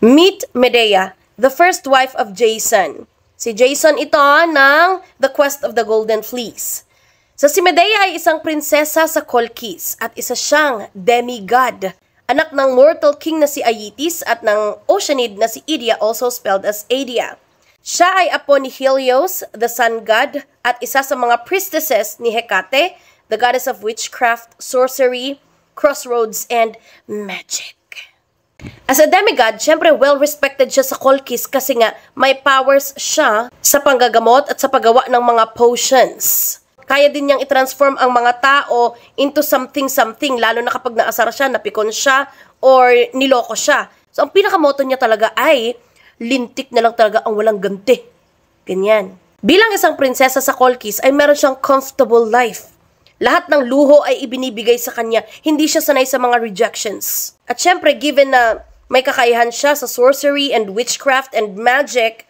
Meet Medea, the first wife of Jason. Si Jason ito ng The Quest of the Golden Fleece. So si Medea ay isang prinsesa sa Colchis at isa siyang demigod. Anak ng mortal king na si Aeetes at ng Oceanid na si Edea, also spelled as Adia. Siya ay apo ni Helios, the sun god, at isa sa mga priestesses ni Hecate, the goddess of witchcraft, sorcery, crossroads, and magic. As a demigod, syempre well-respected siya sa Colchis kasi nga may powers siya sa panggagamot at sa paggawa ng mga potions. Kaya din niyang i-transform ang mga tao into something, lalo na kapag naasar siya, napikon siya, or niloko siya. So ang pinakamoto niya talaga ay lintik na lang talaga ang walang ganti. Ganyan. Bilang isang prinsesa sa Colchis ay meron siyang comfortable life. Lahat ng luho ay ibinibigay sa kanya. Hindi siya sanay sa mga rejections. At syempre, given na may kakayahan siya sa sorcery and witchcraft and magic,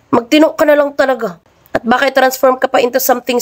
magtino ka na lang talaga. At baka i-transform ka pa into something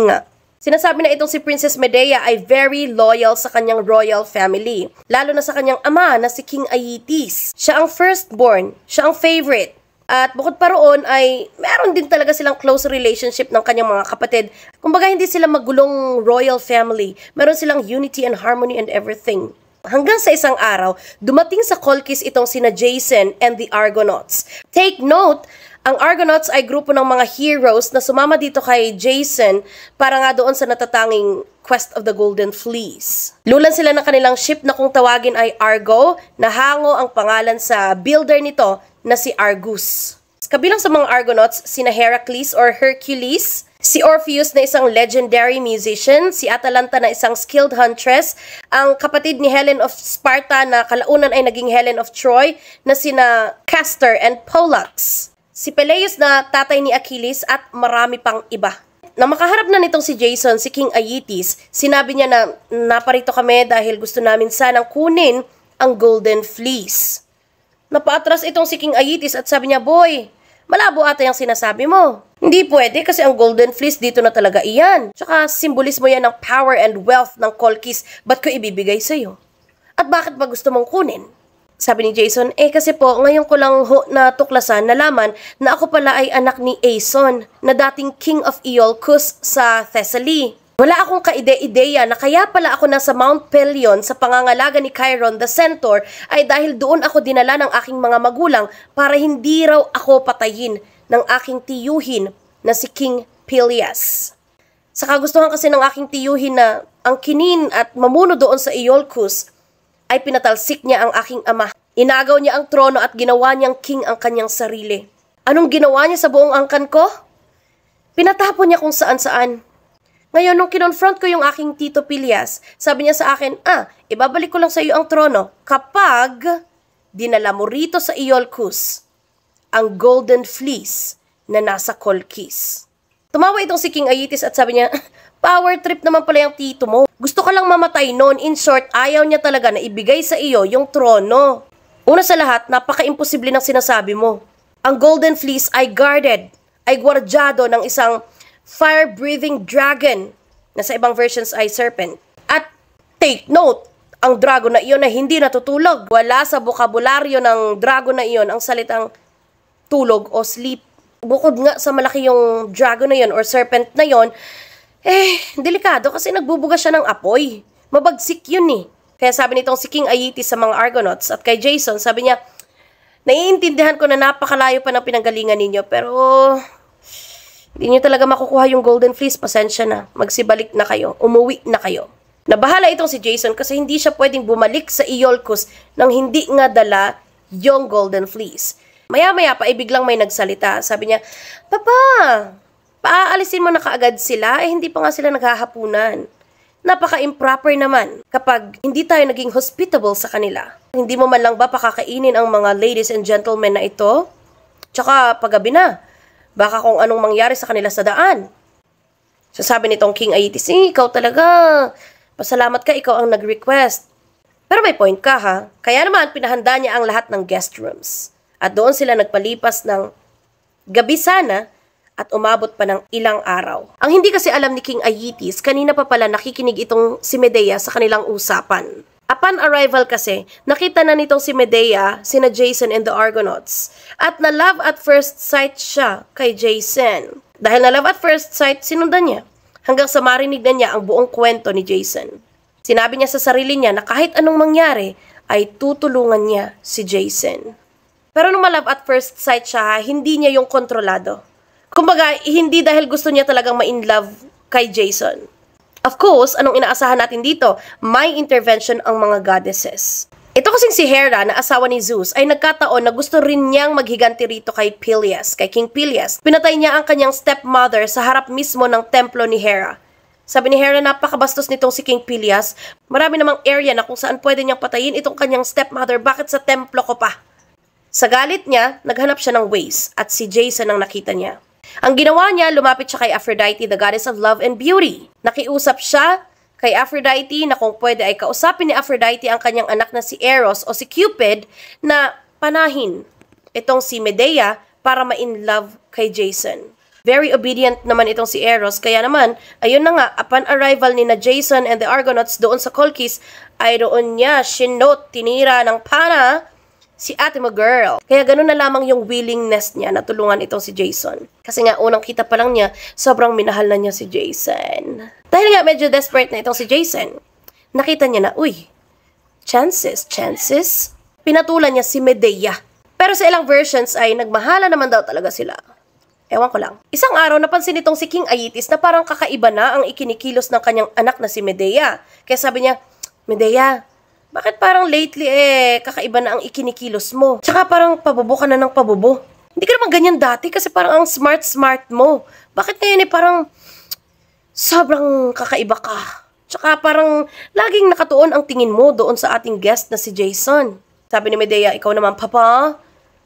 nga. Sinasabi na itong si Princess Medea ay very loyal sa kanyang royal family. Lalo na sa kanyang ama na si King Aeetes. Siya ang firstborn. Siya ang favorite. At bukod pa roon ay meron din talaga silang close relationship ng kanyang mga kapatid. Kumbaga hindi sila magulong royal family. Meron silang unity and harmony and everything. Hanggang sa isang araw, dumating sa Colchis itong sina Jason and the Argonauts. Take note, ang Argonauts ay grupo ng mga heroes na sumama dito kay Jason para nga doon sa natatanging Quest of the Golden Fleece. Lulan sila ng kanilang ship na kung tawagin ay Argo, na hango ang pangalan sa builder nito na si Argus. Kabilang sa mga Argonauts, sina Heracles or Hercules, si Orpheus na isang legendary musician, si Atalanta na isang skilled huntress, ang kapatid ni Helen of Sparta na kalaunan ay naging Helen of Troy na sina Castor and Pollux, si Peleus na tatay ni Achilles at marami pang iba. Nang makaharap na nitong si Jason, si King Aeetes, sinabi niya na naparito kami dahil gusto namin sanang kunin ang Golden Fleece. Napaatras itong si King Aeetes at sabi niya, "Boy, malabo ata yung sinasabi mo. Hindi pwede kasi ang Golden Fleece dito na talaga iyan. Tsaka simbolismo yan ng power and wealth ng Colchis. Ba't ko ibibigay sa'yo? At bakit ba gusto mong kunin?" Sabi ni Jason, kasi po, ngayon ko lang natuklasan, nalaman na ako pala ay anak ni Aeson, na dating King of Iolcus sa Thessaly. Wala akong kaide-ideya na kaya pala ako nasa Mount Pelion sa pangangalaga ni Chiron the Centaur ay dahil doon ako dinala ng aking mga magulang para hindi raw ako patayin ng aking tiyuhin na si King Pelias. Sa kagustuhan kasi ng aking tiyuhin na ang kinin at mamuno doon sa Iolcus, ay pinatalsik niya ang aking ama. Inagaw niya ang trono at ginawa niyang king ang kanyang sarili. Anong ginawa niya sa buong angkan ko? Pinatapon niya kung saan-saan. Ngayon, nung kinonfront ko yung aking tito Pelias, sabi niya sa akin, ibabalik ko lang sa iyo ang trono kapag dinala mo rito sa Iolcus ang Golden Fleece na nasa Colchis. Tumawa itong si King Aeetes at sabi niya, "Power trip naman pala yung tito mo. Gusto ka lang mamatay noon." In short, ayaw niya talaga na ibigay sa iyo yung trono. Una sa lahat, napaka-imposible ng sinasabi mo. Ang Golden Fleece ay guarded, ay gwardyado ng isang fire-breathing dragon, na sa ibang versions ay serpent. At take note, ang dragon na iyon ay hindi natutulog. Wala sa bokabularyo ng dragon na iyon ang salitang tulog o sleep. Bukod nga sa malaki yung dragon na yon or serpent na yon, delikado kasi nagbubuga siya ng apoy. Mabagsik yun Kaya sabi nitong si King Aeetes sa mga Argonauts at kay Jason, sabi niya, "Naiintindihan ko na napakalayo pa ng pinanggalingan ninyo, pero hindi niyo talaga makukuha yung Golden Fleece. Pasensya na. Magsibalik na kayo. Umuwi na kayo." Nabahala itong si Jason kasi hindi siya pwedeng bumalik sa Iolcus nang hindi nga dala yung Golden Fleece. Maya-maya pa, biglang may nagsalita. Sabi niya, "Papa, paaalisin mo na kaagad sila, hindi pa nga sila naghahapunan. Napaka-improper naman kapag hindi tayo naging hospitable sa kanila. Hindi mo man lang ba pakakainin ang mga ladies and gentlemen na ito? Tsaka paggabi na, baka kung anong mangyari sa kanila sa daan." So sabi nitong King Aeetes, "Ikaw talaga, pasalamat ka, ikaw ang nag-request." Pero may point ka Kaya naman pinahanda niya ang lahat ng guest rooms. At doon sila nagpalipas ng gabi sana at umabot pa ng ilang araw. Ang hindi kasi alam ni King Aeetes, kanina pa pala nakikinig itong si Medea sa kanilang usapan. Upon arrival kasi, nakita na nitong si Medea, sina Jason and the Argonauts. At na love at first sight siya kay Jason. Dahil na love at first sight, sinundan niya. Hanggang sa marinig na niya ang buong kwento ni Jason. Sinabi niya sa sarili niya na kahit anong mangyari, ay tutulungan niya si Jason. Pero nung ma-love at first sight siya, hindi niya yung kontrolado. Kumbaga, hindi dahil gusto niya talagang ma-in love kay Jason. Of course, anong inaasahan natin dito? May intervention ang mga goddesses. Ito kasing si Hera na asawa ni Zeus ay nagkataon na gusto rin niyang maghiganti rito kay Peleus, kay King Peleus. Pinatay niya ang kanyang stepmother sa harap mismo ng templo ni Hera. Sabi ni Hera, napakabastos nitong si King Peleus. Marami namang area na kung saan pwede niyang patayin itong kanyang stepmother. Bakit sa templo ko pa? Sa galit niya, naghanap siya ng ways at si Jason ang nakita niya. Ang ginawa niya, lumapit siya kay Aphrodite, the goddess of love and beauty. Nakiusap siya kay Aphrodite na kung pwede ay kausapin ni Aphrodite ang kanyang anak na si Eros o si Cupid na panahin itong si Medea para ma-in love kay Jason. Very obedient naman itong si Eros, kaya naman, ayun na nga, upon arrival ni na Jason and the Argonauts doon sa Colchis, ay doon niya tinira ng pana si ate mo girl. Kaya ganun na lamang yung willingness niya na tulungan itong si Jason. Kasi nga, unang kita pa lang niya, sobrang minahal na niya si Jason. Dahil nga medyo desperate na itong si Jason, nakita niya na, uy, chances. Pinatulan niya si Medea. Pero sa ilang versions ay nagmahala naman daw talaga sila. Ewan ko lang. Isang araw, napansin itong si King Aeetes na parang kakaiba na ang ikinikilos ng kanyang anak na si Medea. Kaya sabi niya, Medea, bakit parang lately kakaiba na ang ikinikilos mo? Tsaka parang pabubo ka na ng pabubo. Hindi ka naman ganyan dati kasi parang ang smart mo. Bakit ngayon parang sobrang kakaiba ka? Tsaka parang laging nakatuon ang tingin mo doon sa ating guest na si Jason. Sabi ni Medea, ikaw naman, Papa,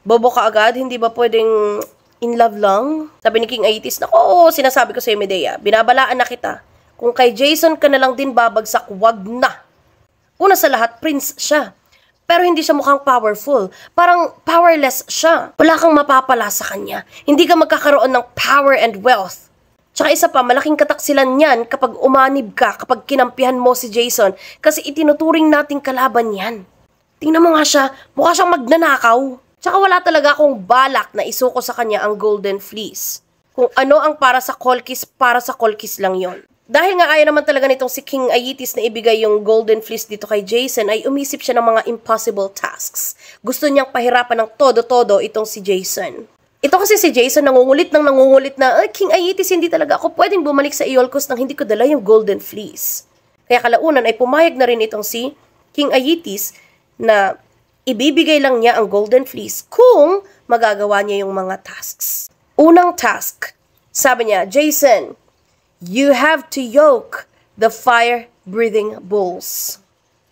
bobo ka agad, hindi ba pwedeng in love lang? Sabi ni King Aeetes, oo, sinasabi ko sa'yo, Medea, binabalaan na kita. Kung kay Jason ka na lang din babagsak, wag na. Una sa lahat, prince siya. Pero hindi siya mukhang powerful. Parang powerless siya. Wala kang mapapala sa kanya. Hindi ka magkakaroon ng power and wealth. Tsaka isa pa, malaking kataksilan niyan kapag umanib ka, kapag kinampihan mo si Jason. Kasi itinuturing nating kalaban yan. Tingnan mo nga siya, mukha siyang magnanakaw. Tsaka wala talaga akong balak na isuko sa kanya ang Golden Fleece. Kung ano ang para sa Colchis lang yon. Dahil nga ayaw naman talaga nitong si King Aeetes na ibigay yung Golden Fleece dito kay Jason, ay umisip siya ng mga impossible tasks. Gusto niyang pahirapan ng todo-todo itong si Jason. Ito kasi si Jason nangungulit na, King Aeetes, hindi talaga ako pwedeng bumalik sa Iolcos nang hindi ko dala yung Golden Fleece. Kaya kalaunan ay pumayag na rin itong si King Aeetes na ibibigay lang niya ang Golden Fleece kung magagawa niya yung mga tasks. Unang task, sabi niya, Jason, you have to yoke the fire-breathing bulls.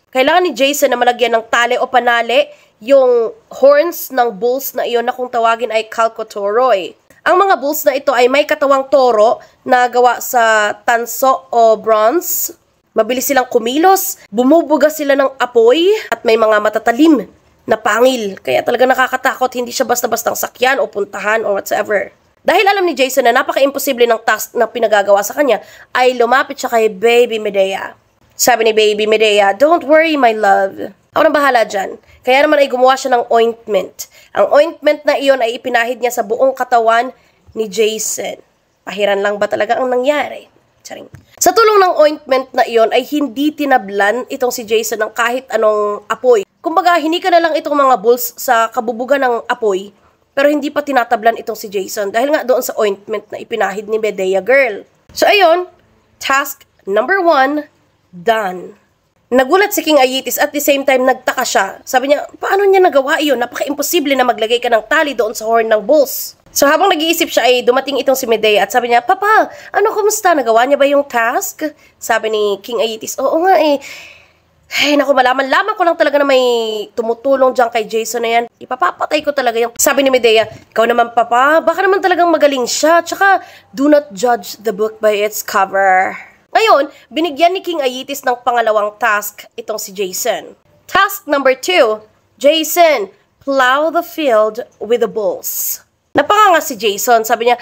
Kailangan ni Jason na malagyan ng tali o panali yung horns ng bulls na iyon na kung tawagin ay Calcotoroi. Ang mga bulls na ito ay may katawang toro na gawa sa tanso o bronze. Mabilis silang kumilos, bumubuga sila ng apoy at may mga matatalim na pangil. Kaya talaga nakakatakot, hindi siya basta-bastang sakyan o puntahan or whatsoever. Dahil alam ni Jason na napaka-imposible ng task na pinagagawa sa kanya, ay lumapit siya kay Baby Medea. Sabi ni Baby Medea, don't worry my love. Ako nang bahala dyan. Kaya naman ay gumawa siya ng ointment. Ang ointment na iyon ay ipinahid niya sa buong katawan ni Jason. Pahiran lang ba talaga ang nangyari? Charing. Sa tulong ng ointment na iyon ay hindi tinablan itong si Jason ng kahit anong apoy. Kumbaga, hinika na lang itong mga bulls sa kabubugan ng apoy. Pero hindi pa tinatablan itong si Jason dahil nga doon sa ointment na ipinahid ni Medea girl. So ayun, task number 1, done. Nagulat si King Aeetes at the same time nagtaka siya. Sabi niya, paano niya nagawa iyon? Napaka-imposible na maglagay ka ng tali doon sa horn ng bulls. So habang nag-iisip siya ay dumating itong si Medea at sabi niya, Papa, kumusta? Nagawa niya ba yung task? Sabi ni King Aeetes, oo nga Ay, naku, malaman ko lang talaga na may tumutulong dyan kay Jason na yan. Ipapapatay ko talaga yung... Sabi ni Medea, ikaw naman, Papa, baka naman talagang magaling siya. Tsaka, do not judge the book by its cover. Ngayon, binigyan ni King Aeetes ng pangalawang task itong si Jason. Task number 2, Jason, plow the field with the bulls. Napakanga si Jason. Sabi niya,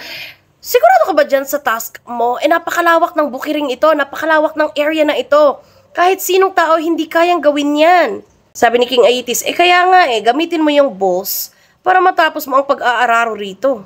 sigurado ka ba dyan sa task mo? Napakalawak ng bukiring ito, napakalawak ng area na ito. Kahit sinong tao hindi kayang gawin yan. Sabi ni King Aeetes, kaya nga gamitin mo yung boss para matapos mo ang pag-aararo rito.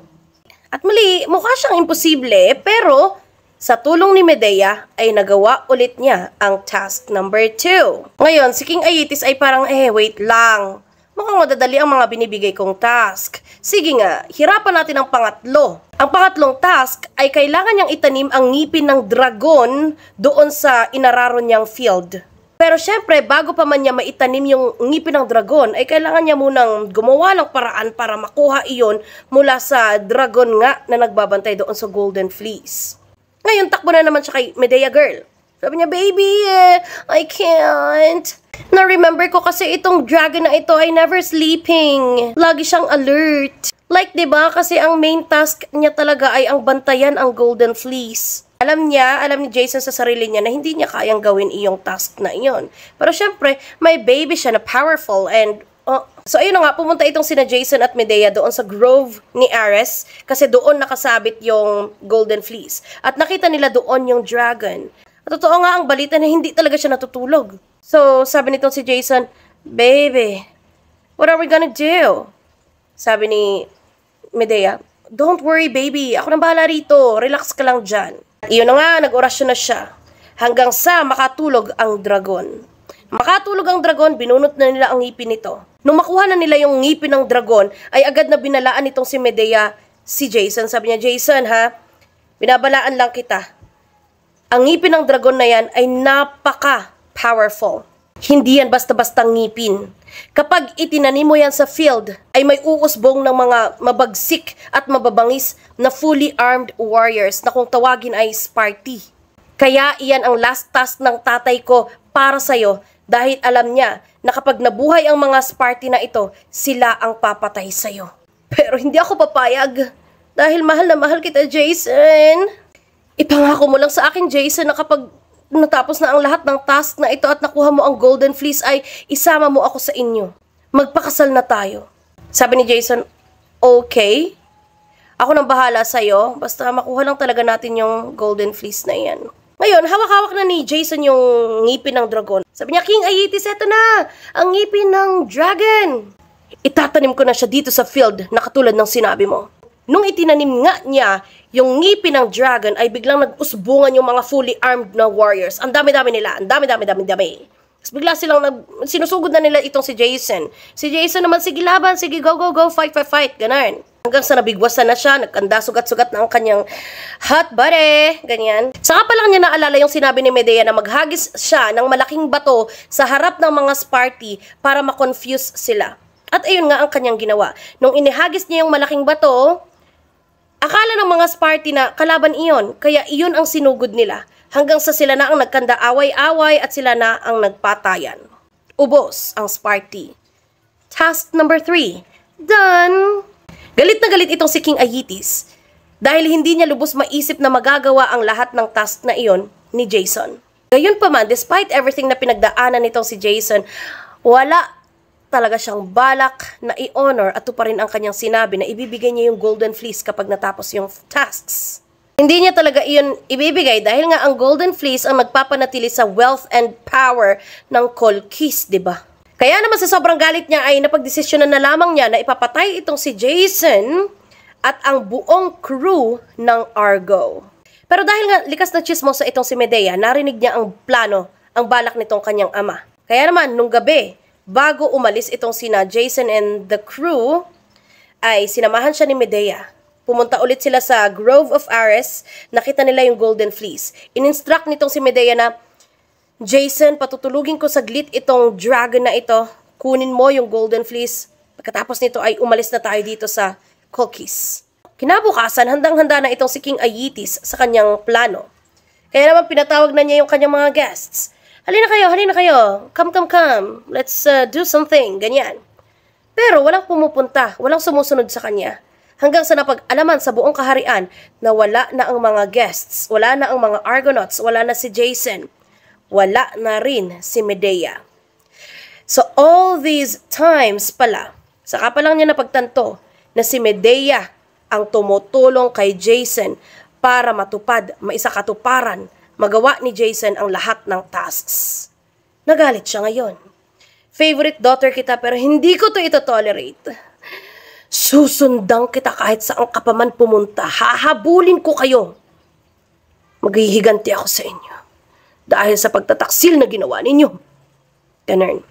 At muli, mukha siyang imposible, pero sa tulong ni Medea ay nagawa ulit niya ang task number 2. Ngayon, si King Aeetes ay parang, wait lang. Mukhang madadali ang mga binibigay kong task. Sige nga, hirapan natin ang pangatlo. Ang pangatlong task ay kailangan niyang itanim ang ngipin ng dragon doon sa inararo niyang field. Pero syempre, bago pa man niya maitanim yung ngipin ng dragon, ay kailangan niya munang gumawa ng paraan para makuha iyon mula sa dragon nga na nagbabantay doon sa Golden Fleece. Ngayon, takbo na naman siya kay Medea girl. Sabi niya, baby, I can't. Na-remember ko kasi itong dragon na ito ay never sleeping. Lagi siyang alert. Like, 'di ba? Kasi ang main task niya talaga ay ang bantayan ang Golden Fleece. Alam ni Jason sa sarili niya na hindi niya kayang gawin iyong task na iyon. Pero syempre, may baby siya na powerful and so ayun na nga, pumunta itong sina Jason at Medea doon sa grove ni Ares kasi doon nakasabit yung Golden Fleece. At nakita nila doon yung dragon. At totoo nga ang balita na hindi talaga siya natutulog. So, sabi nitong si Jason, baby, what are we gonna do? Sabi ni Medea, don't worry baby, ako nang bahala rito, relax ka lang dyan. Iyon na nga, nag-orasyon na siya hanggang sa makatulog ang dragon. Makatulog ang dragon, binunot na nila ang ngipin nito. Nung makuha na nila yung ngipin ng dragon, ay agad na binalaan nitong si Medea si Jason. Sabi niya, Jason ha, binabalaan lang kita. Ang ngipin ng dragon na yan ay napaka-powerful. Hindi yan basta-basta ngipin. Kapag itinanim mo yan sa field, ay may uusbong ng mga mabagsik at mababangis na fully armed warriors na kung tawagin ay Sparti. Kaya iyan ang last task ng tatay ko para sa'yo dahil alam niya na kapag nabuhay ang mga Sparti na ito, sila ang papatay sa'yo. Pero hindi ako papayag dahil mahal na mahal kita, Jason. Ipangako mo lang sa akin, Jason, na kapag natapos na ang lahat ng task na ito at nakuha mo ang Golden Fleece ay isama mo ako sa inyo. Magpakasal na tayo. Sabi ni Jason, okay. Ako nang bahala sa'yo. Basta makuha lang talaga natin yung Golden Fleece na yan. Ngayon, hawak-hawak na ni Jason yung ngipin ng dragon. Sabi niya, King Aeetes, eto na! Ang ngipin ng dragon! Itatanim ko na siya dito sa field na katulad ng sinabi mo. Nung itinanim nga niya yung ngipin ng dragon ay biglang nag-usbungan yung mga fully armed na warriors. Ang dami-dami nila. Ang dami. Tapos bigla silang sinusugod na nila itong si Jason. Si Jason naman, sige laban, sige go, fight. Ganun. Hanggang sa nabigwasan na siya, nagkanda sugat-sugat na ang kanyang hot body. Ganyan. Saka pa lang niya naalala yung sinabi ni Medea na maghagis siya ng malaking bato sa harap ng mga Sparti para ma-confuse sila. At ayun nga ang kanyang ginawa. Nung inihagis niya yung malaking bato, akala ng mga Sparti na kalaban iyon, kaya iyon ang sinugod nila. Hanggang sa sila na ang nagkanda away-away at sila na ang nagpatayan. Ubos ang Sparti. Task number 3. Done! Galit na galit itong si King Aeetes dahil hindi niya lubos maisip na magagawa ang lahat ng task na iyon ni Jason. Gayon pa man, despite everything na pinagdaanan nitong si Jason, wala talaga siyang balak na i-honor at tuparin ang kanyang sinabi na ibibigay niya yung Golden Fleece kapag natapos yung tasks. Hindi niya talaga iyon ibibigay dahil nga ang Golden Fleece ang magpapanatili sa wealth and power ng Colchis, diba? Kaya naman sa sobrang galit niya ay napagdesisyonan na lamang niya na ipapatay itong si Jason at ang buong crew ng Argo. Pero dahil nga likas na chismosa itong si Medea, narinig niya ang plano, ang balak nitong kanyang ama. Kaya naman, nung gabi, bago umalis itong sina Jason and the crew, ay sinamahan siya ni Medea. Pumunta ulit sila sa Grove of Ares, nakita nila yung Golden Fleece. In-instruct nitong si Medea na, Jason, patutulugin ko saglit itong dragon na ito. Kunin mo yung Golden Fleece. Pagkatapos nito ay umalis na tayo dito sa Colchis. Kinabukasan, handang-handa na itong si King Aeetes sa kanyang plano. Kaya naman pinatawag na niya yung kanyang mga guests. Halina kayo. Come. Let's do something. Ganyan. Pero walang pumupunta, walang sumusunod sa kanya. Hanggang sa napag-alaman sa buong kaharian na wala na ang mga guests, wala na ang mga Argonauts, wala na si Jason. Wala na rin si Medea. So all these times pala, saka pa lang niya napagtanto na si Medea ang tumutulong kay Jason para matupad, maisakatuparan, magawa ni Jason ang lahat ng tasks. Nagalit siya ngayon. Favorite daughter kita pero hindi ko to ito-tolerate. Susundan kita kahit saan ka pa man pumunta. Hahabulin ko kayo. Maghihiganti ako sa inyo. Dahil sa pagtataksil na ginawa ninyo. Ganun.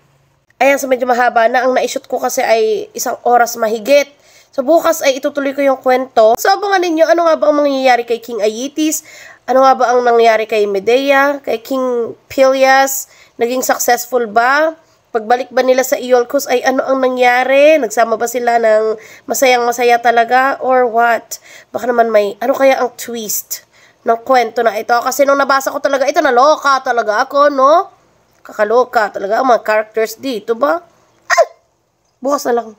Ayan, so medyo mahaba na. Ang na-shoot ko kasi ay 1 oras mahigit. So bukas ay itutuloy ko yung kwento. So abangan ninyo, ano nga ba ang mangyayari kay King Aietes? Ano nga ba ang nangyari kay Medea? Kay King Pelias? Naging successful ba? Pagbalik ba nila sa Iolcos ay ano ang nangyari? Nagsama ba sila ng masayang-masaya talaga? Or what? Baka naman may, ano kaya ang twist ng kwento na ito? Kasi nung nabasa ko talaga, ito naloka talaga ako, no? Kakaloka talaga ang mga characters dito ba? Bukas na lang.